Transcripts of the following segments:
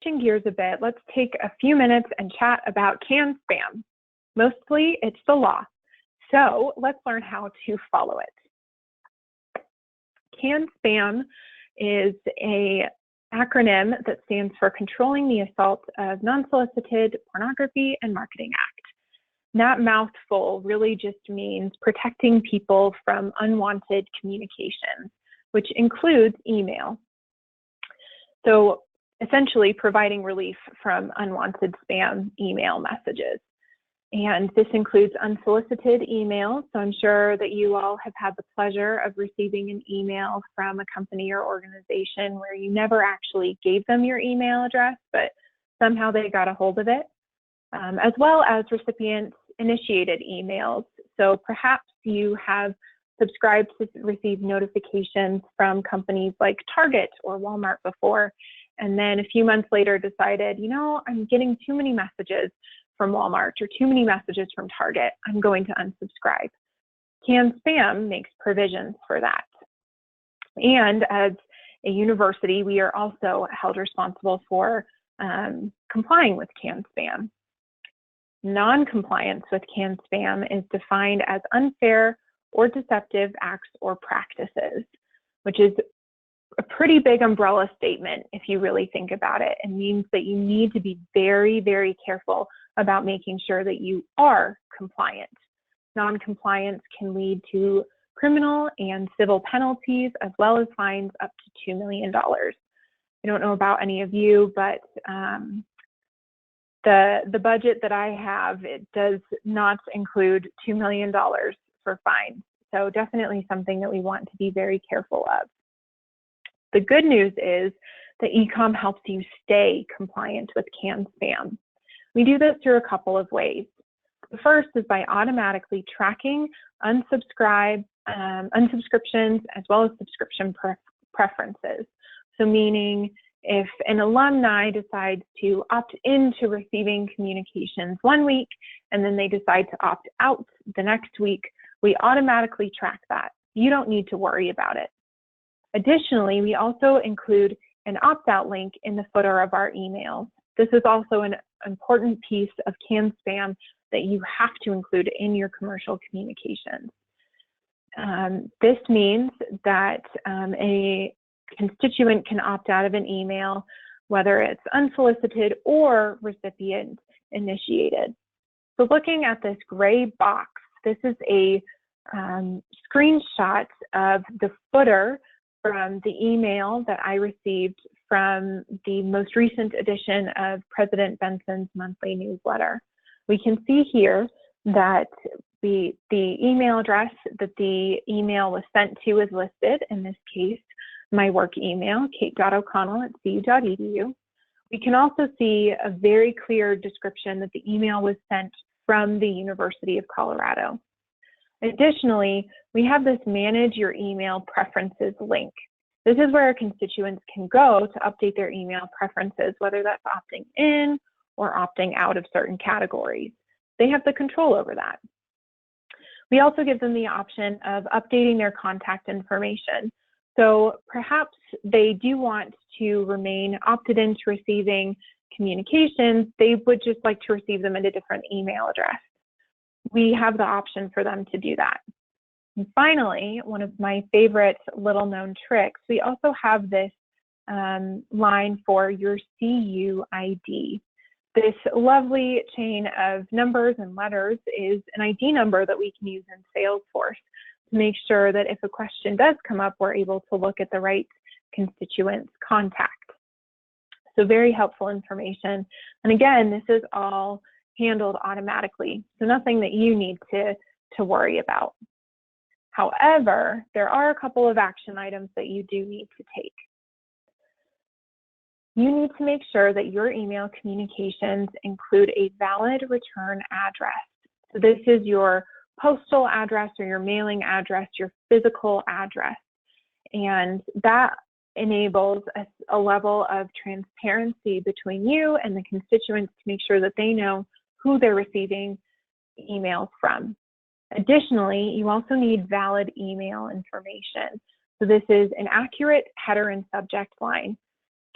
Switching gears a bit, let's take a few minutes and chat about canned spam. Mostly, it's the law. So let's learn how to follow it. Canned spam is an acronym that stands for Controlling the Assault of Non-Solicited Pornography and Marketing Act. That mouthful really just means protecting people from unwanted communications, which includes email. So essentially providing relief from unwanted spam email messages. And this includes unsolicited emails. So I'm sure that you all have had the pleasure of receiving an email from a company or organization where you never actually gave them your email address, but somehow they got a hold of it, as well as recipient-initiated emails. So perhaps you have subscribed to receive notifications from companies like Target or Walmart before, and then a few months later decided, you know, I'm getting too many messages from Walmart or too many messages from Target, I'm going to unsubscribe. Canned spam makes provisions for that. And as a university, we are also held responsible for complying with canned spam. Non-compliance with canned spam is defined as unfair or deceptive acts or practices, which is a pretty big umbrella statement if you really think about it. It means that you need to be very, very careful about making sure that you are compliant. Non-compliance can lead to criminal and civil penalties, as well as fines up to $2 million. I don't know about any of you, but the budget that I have, it does not include $2 million for fines. So definitely something that we want to be very careful of. The good news is that eComm helps you stay compliant with canned spam. We do this through a couple of ways. The first is by automatically tracking unsubscriptions as well as subscription preferences. So meaning if an alumni decides to opt into receiving communications one week and then they decide to opt out the next week, we automatically track that. You don't need to worry about it. Additionally, we also include an opt-out link in the footer of our emails. This is also an important piece of canned spam that you have to include in your commercial communications. This means that a constituent can opt out of an email, whether it's unsolicited or recipient initiated. So looking at this gray box, this is a screenshot of the footer from the email that I received from the most recent edition of President Benson's monthly newsletter. We can see here that the email address that the email was sent to is listed, in this case, my work email, kate.o'connell@cu.edu. We can also see a very clear description that the email was sent from the University of Colorado. Additionally, we have this Manage Your Email Preferences link. This is where constituents can go to update their email preferences, whether that's opting in or opting out of certain categories. They have the control over that. We also give them the option of updating their contact information. So perhaps they do want to remain opted into receiving communications. They would just like to receive them at a different email address. We have the option for them to do that. And finally, one of my favorite little known tricks, we also have this line for your CU ID. This lovely chain of numbers and letters is an ID number that we can use in Salesforce to make sure that if a question does come up, we're able to look at the right constituent's contact. So very helpful information. And again, this is all handled automatically, so nothing that you need to worry about. However, there are a couple of action items that you do need to take. You need to make sure that your email communications include a valid return address. So this is your postal address or your mailing address, your physical address. And that enables a level of transparency between you and the constituents to make sure that they know who they're receiving emails from. Additionally, you also need valid email information. So this is an accurate header and subject line.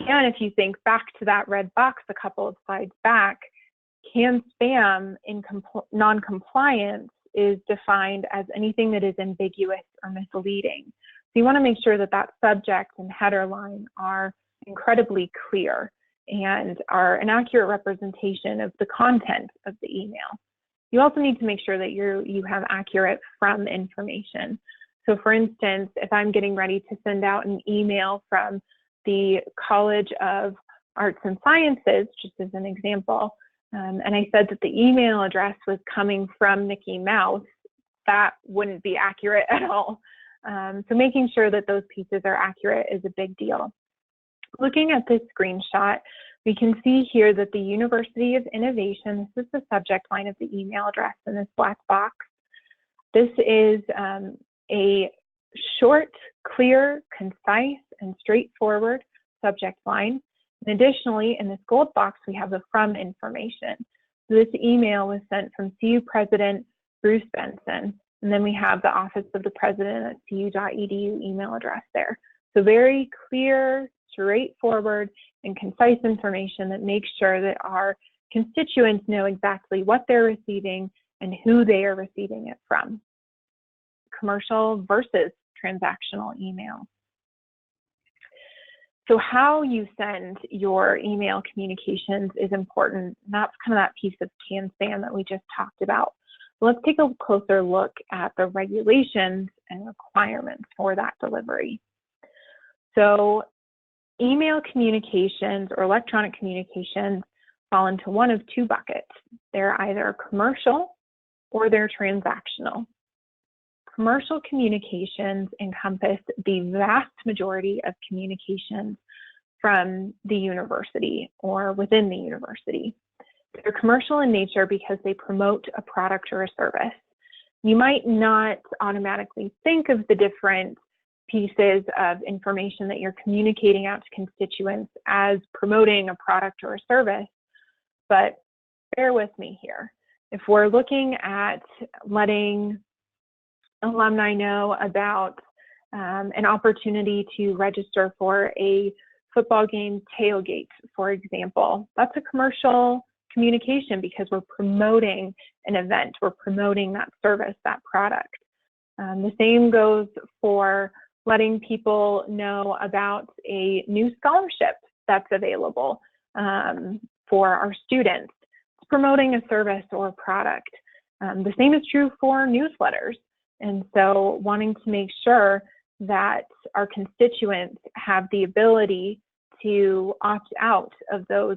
Again, if you think back to that red box a couple of slides back, canned spam in non-compliance is defined as anything that is ambiguous or misleading. So you want to make sure that that subject and header line are incredibly clear and are an accurate representation of the content of the email. You also need to make sure that you have accurate from information. So for instance, if I'm getting ready to send out an email from the College of Arts and Sciences, just as an example, and I said that the email address was coming from Mickey Mouse, that wouldn't be accurate at all. So making sure that those pieces are accurate is a big deal. Looking at this screenshot, we can see here that the University of Innovation, this is the subject line of the email address in this black box. This is a short, clear, concise, and straightforward subject line. And additionally, in this gold box, we have the from information. So this email was sent from CU President Bruce Benson, and then we have the Office of the President at cu.edu email address there. So very clear, straightforward, and concise information that makes sure that our constituents know exactly what they're receiving and who they are receiving it from. Commercial versus transactional email. So how you send your email communications is important. And that's kind of that piece of canned spam that we just talked about. Let's take a closer look at the regulations and requirements for that delivery. So email communications or electronic communications fall into one of two buckets. They're either commercial or they're transactional. Commercial communications encompass the vast majority of communications from the university or within the university. They're commercial in nature because they promote a product or a service. You might not automatically think of the different pieces of information that you're communicating out to constituents as promoting a product or a service, but bear with me here. If we're looking at letting alumni know about an opportunity to register for a football game tailgate, for example, that's a commercial communication because we're promoting an event, we're promoting that service, that product. The same goes for letting people know about a new scholarship that's available for our students. It's promoting a service or a product. The same is true for newsletters. And so wanting to make sure that our constituents have the ability to opt out of those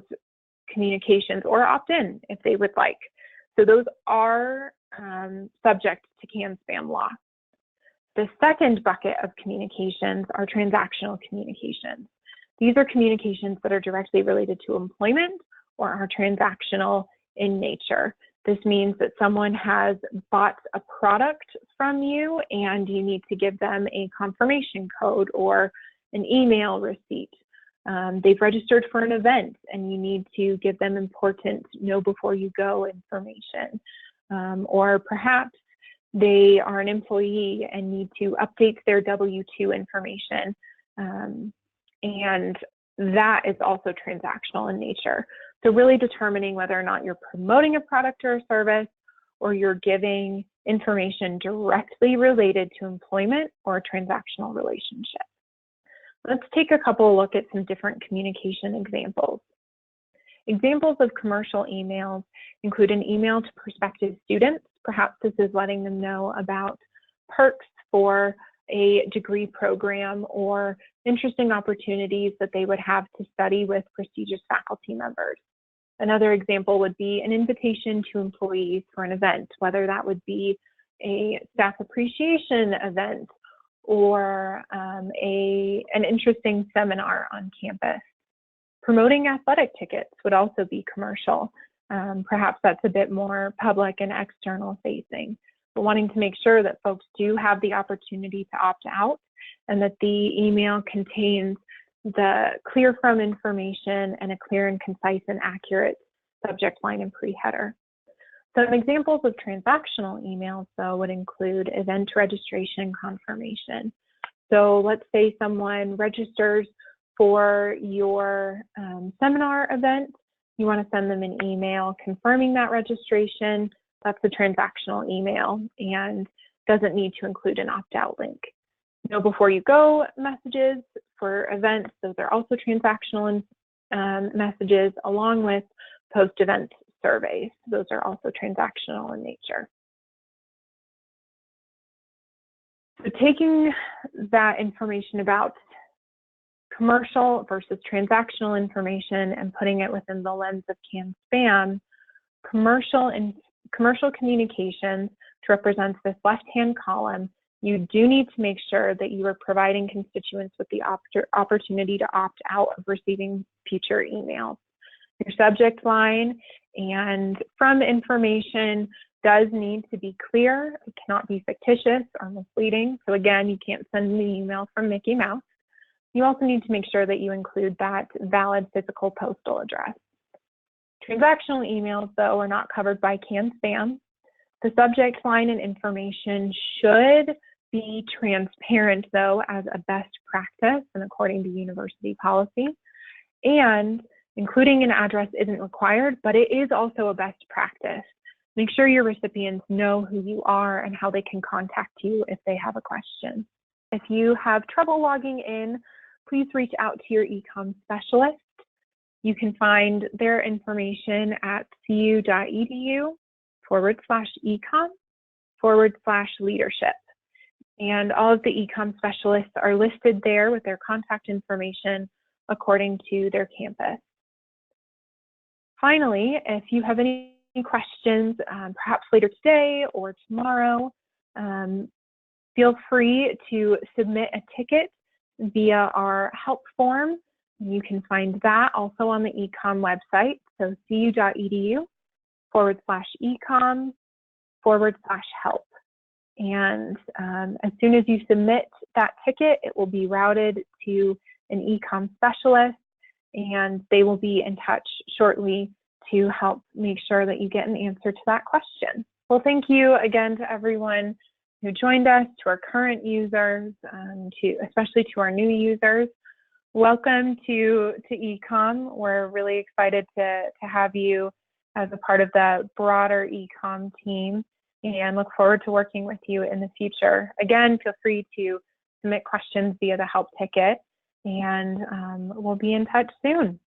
communications or opt in if they would like. So those are subject to canned spam law. The second bucket of communications are transactional communications. These are communications that are directly related to employment or are transactional in nature. This means that someone has bought a product from you and you need to give them a confirmation code or an email receipt. They've registered for an event and you need to give them important know before you go information. Or perhaps they are an employee and need to update their W-2 information. And that is also transactional in nature. So really determining whether or not you're promoting a product or a service or you're giving information directly related to employment or a transactional relationship. Let's take a couple look at some different communication examples. Examples of commercial emails include an email to prospective students. Perhaps this is letting them know about perks for a degree program or interesting opportunities that they would have to study with prestigious faculty members. Another example would be an invitation to employees for an event, whether that would be a staff appreciation event or an interesting seminar on campus. Promoting athletic tickets would also be commercial. Perhaps that's a bit more public and external facing, but wanting to make sure that folks do have the opportunity to opt out and that the email contains the clear from information and a clear and concise and accurate subject line and pre-header. Some examples of transactional emails, though, would include event registration confirmation. So let's say someone registers for your seminar event, you want to send them an email confirming that registration. That's a transactional email and doesn't need to include an opt-out link. Know before you go messages for events, those are also transactional messages, along with post-event surveys. Those are also transactional in nature. So taking that information about commercial versus transactional information and putting it within the lens of CAN-SPAM, commercial communications, which represents this left-hand column, you do need to make sure that you are providing constituents with the opportunity to opt out of receiving future emails. Your subject line and from information does need to be clear. It cannot be fictitious or misleading. So again, you can't send an email from Mickey Mouse. You also need to make sure that you include that valid physical postal address. Transactional emails, though, are not covered by CAN-SPAM. The subject line and information should be transparent, though, as a best practice and according to university policy. And including an address isn't required, but it is also a best practice. Make sure your recipients know who you are and how they can contact you if they have a question. If you have trouble logging in, please reach out to your eComm specialist. You can find their information at cu.edu/eComm/leadership. And all of the eComm specialists are listed there with their contact information according to their campus. Finally, if you have any questions, perhaps later today or tomorrow, feel free to submit a ticket via our help form. You can find that also on the eComm website, so cu.edu/eComm/help. And as soon as you submit that ticket, it will be routed to an eComm specialist, and they will be in touch shortly to help make sure that you get an answer to that question. Well, thank you again to everyone who joined us, to our current users, especially to our new users. Welcome to eComm. We're really excited to have you as a part of the broader eComm team and look forward to working with you in the future. Again, feel free to submit questions via the help ticket, and we'll be in touch soon.